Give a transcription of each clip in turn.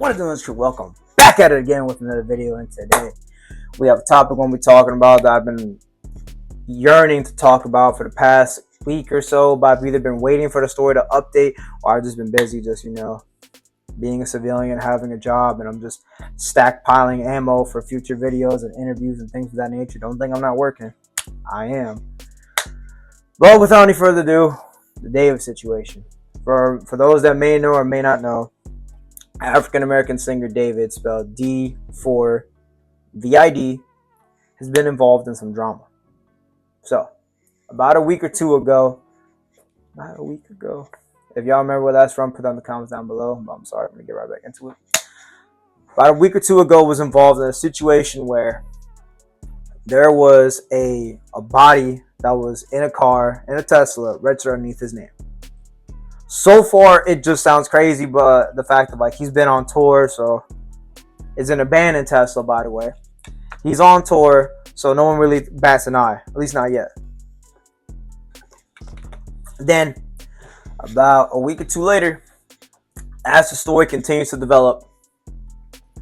What is doing, crew? Welcome back at it again with another video, and today we have a topic we'll be talking about that I've been yearning to talk about for the past week or so, but I've either been waiting for the story to update or I've just been busy being a civilian, having a job, and I'm just stockpiling ammo for future videos and interviews and things of that nature. Don't think I'm not working. I am. But without any further ado, the David situation. For those that may know or may not know, African-American singer David, spelled d4vd's, has been involved in some drama. So, about a week ago, if y'all remember where that's from, put that in the comments down below. But I'm sorry, I'm going to get right back into it. About a week or two ago, was involved in a situation where there was a body that was in a car, in a Tesla, registered underneath his name. So far, it just sounds crazy, but the fact that he's been on tour, so it's an abandoned Tesla, by the way. He's on tour, so no one really bats an eye, at least not yet. Then, about a week or two later, as the story continues to develop,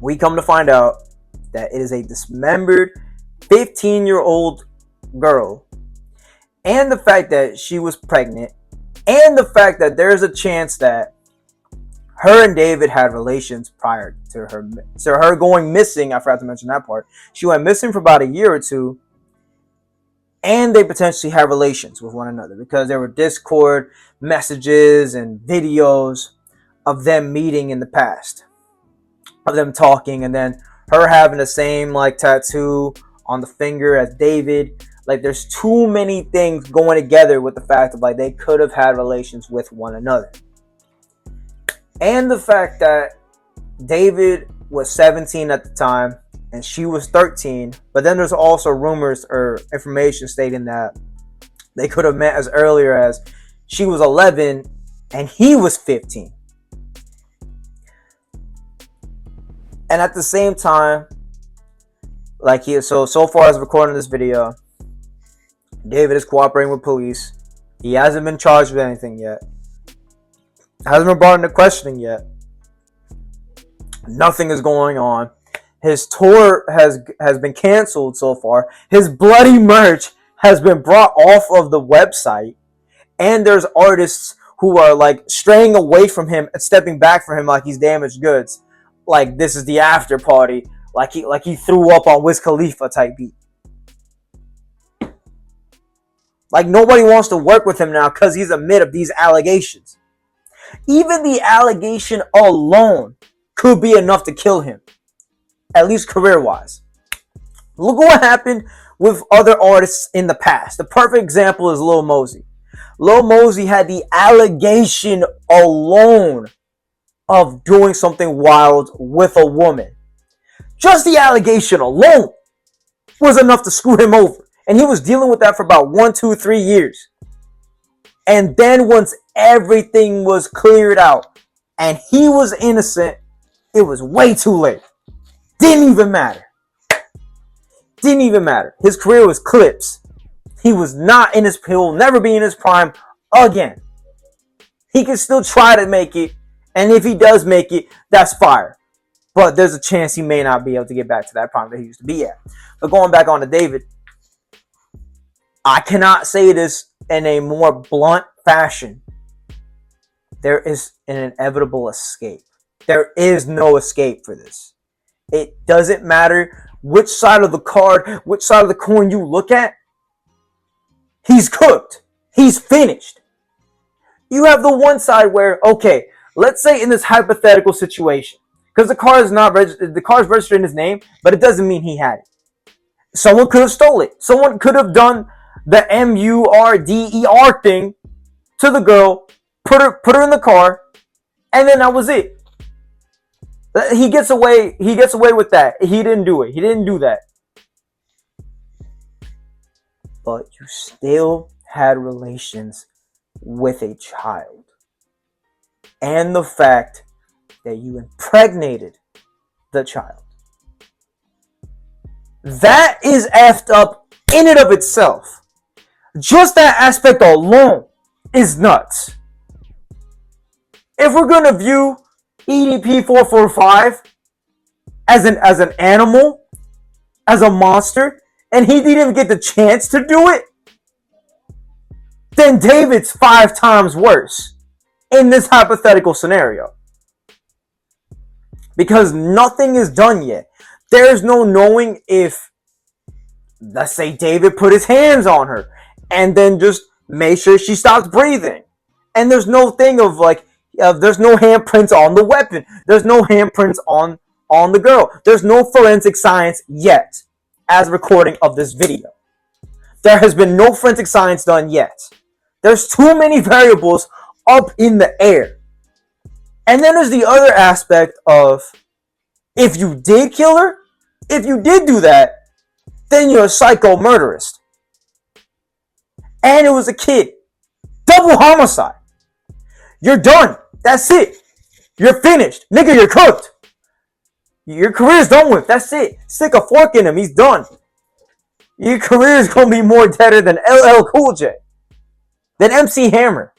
we come to find out that it is a dismembered 15-year-old girl, and the fact that she was pregnant, and the fact that there's a chance that her and David had relations prior to her going missing. I forgot to mention that part. She went missing for about a year or two, and they potentially had relations with one another because there were Discord messages and videos of them meeting in the past, of them talking, and then her having the same tattoo on the finger as David. There's too many things going together with the fact that they could have had relations with one another. And the fact that David was 17 at the time and she was 13. But then there's also rumors or information stating that they could have met as earlier as she was 11 and he was 15. And at the same time, so far as recording this video, David is cooperating with police. He hasn't been charged with anything yet. Hasn't been brought into questioning yet. Nothing is going on. His tour has been canceled so far. His bloody merch has been brought off of the website. And there's artists who are straying away from him and stepping back from him like he's damaged goods. Like this is the after party. Like he threw up on Wiz Khalifa type beat. Nobody wants to work with him now because he's amid of these allegations. Even the allegation alone could be enough to kill him. At least career-wise. Look what happened with other artists in the past. The perfect example is Lil Mosey. Lil Mosey had the allegation alone of doing something wild with a woman. Just the allegation alone was enough to screw him over. And he was dealing with that for about 1, 2, 3 years. And then once everything was cleared out and he was innocent, it was way too late. Didn't even matter. His career was clips. He was not in he will never be in his prime again. He can still try to make it. And if he does make it, that's fire. But there's a chance he may not be able to get back to that prime that he used to be at. But going back on to David, I cannot say this in a more blunt fashion. There is an inevitable escape. There is no escape for this. It doesn't matter which side of the card, which side of the coin you look at. He's cooked. He's finished. You have the one side where, okay, let's say in this hypothetical situation, because the car is not registered, the car is registered in his name, but it doesn't mean he had it. Someone could have stole it. Someone could have done the MURDER thing to the girl, put her in the car, and then that was it. He gets away with that. He didn't do it. He didn't do that. But you still had relations with a child. And the fact that you impregnated the child. That is effed up in and of itself. Just that aspect alone is nuts. If we're going to view eating P445 as an animal, as a monster, and he didn't even get the chance to do it, then David's 5 times worse in this hypothetical scenario. Because nothing is done yet. There's no knowing if, let's say, David put his hands on her and then just made sure she stops breathing. And there's no thing of like, there's no handprints on the weapon. There's no handprints on the girl. There's no forensic science yet as recording of this video. There has been no forensic science done yet. There's too many variables up in the air. And then there's the other aspect of, if you did kill her, if you did do that, then you're a psycho murderist. And it was a kid. Double homicide. You're done. That's it. You're finished. Nigga, you're cooked. Your career's done with. That's it. Stick a fork in him. He's done. Your career is going to be more deader than LL Cool J. Than MC Hammer.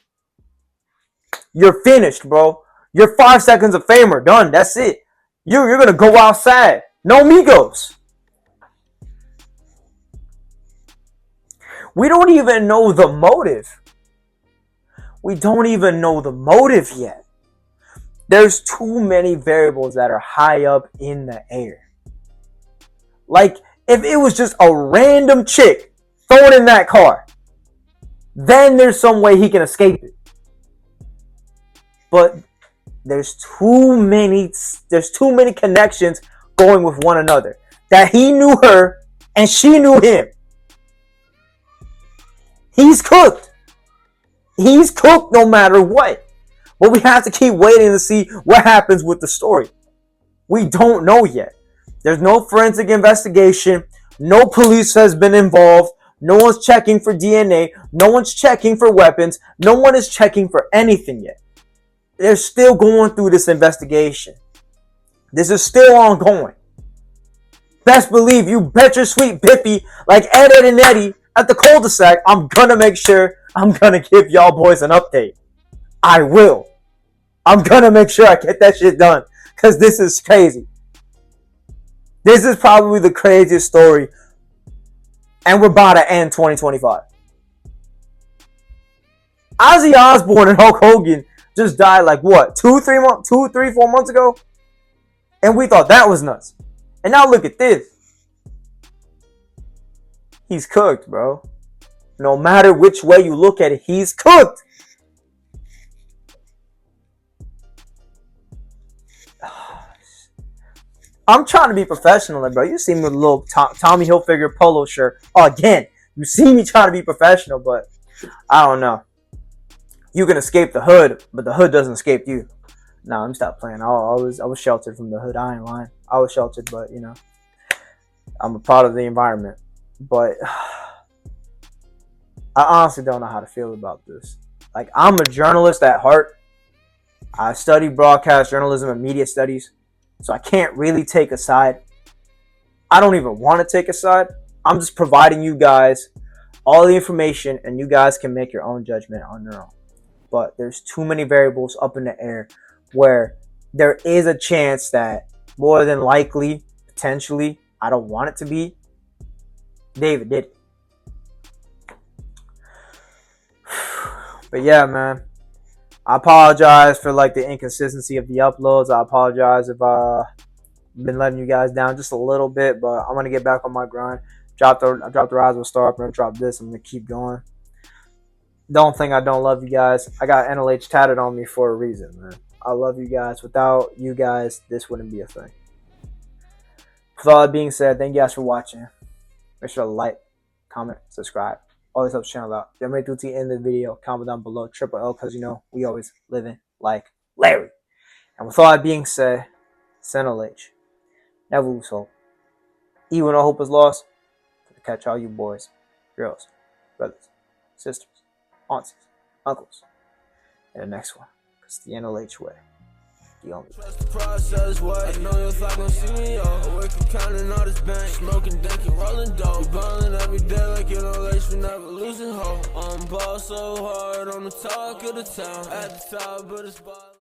You're finished, bro. You're 5 seconds of famer. Done. That's it. You're going to go outside. No Migos. We don't even know the motive. We don't even know the motive yet. There's too many variables that are high up in the air. Like, if it was just a random chick thrown in that car, then there's some way he can escape it. But there's too many connections going with one another. That he knew her and she knew him. He's cooked. He's cooked no matter what. But we have to keep waiting to see what happens with the story. We don't know yet. There's no forensic investigation. No police has been involved. No one's checking for DNA. No one's checking for weapons. No one is checking for anything yet. They're still going through this investigation. This is still ongoing. Best believe, you bet your sweet bippy, like Ed, and Eddie at the cul-de-sac, I'm gonna make sure I'm gonna give y'all boys an update. I will. I'm gonna make sure I get that shit done. Because this is crazy. This is probably the craziest story. And we're about to end 2025. Ozzy Osbourne and Hulk Hogan just died like what? 4 months ago? And we thought that was nuts. And now look at this. He's cooked, bro. No matter which way you look at it, he's cooked. I'm trying to be professional, bro. You see me with a little Tommy Hilfiger polo shirt. Oh, again, you see me trying to be professional, but I don't know. You can escape the hood, but the hood doesn't escape you. Nah, let me stop playing. I was sheltered from the hood. I ain't lying. I was sheltered, but, you know, I'm a part of the environment. But I honestly don't know how to feel about this. Like, I'm a journalist at heart. I study broadcast journalism and media studies, so I can't really take a side. I don't even want to take a side. I'm just providing you guys all the information, and you guys can make your own judgment on your own. But there's too many variables up in the air where there is a chance that more than likely, potentially, I don't want it to be, David did it. But yeah, man, I apologize for like the inconsistency of the uploads. I apologize if I've been letting you guys down just a little bit, but I'm gonna get back on my grind. I dropped the Rise of a Star. I'm gonna drop this. I'm gonna keep going. Don't think I don't love you guys. I got NLH tatted on me for a reason, man. I love you guys. Without you guys, this wouldn't be a thing. With all that being said, thank you guys for watching. Make sure to like, comment, subscribe. Always helps the channel out. Get ready to end the video. Comment down below. Triple L, because you know we always living like Larry. And with all that being said, send NLH. Never lose hope. Even when all hope is lost, to catch all you boys, girls, brothers, sisters, aunties, uncles, in the next one. Because the NLH way. The only trust the process, what? I know your thought gon' see me, yo. Working, counting all this bank, smoking, drinking, rolling dope. We ballin' every day like NLH, we never losing hope. I'm ball so hard, on the talk of the town. At the top, but it's ball.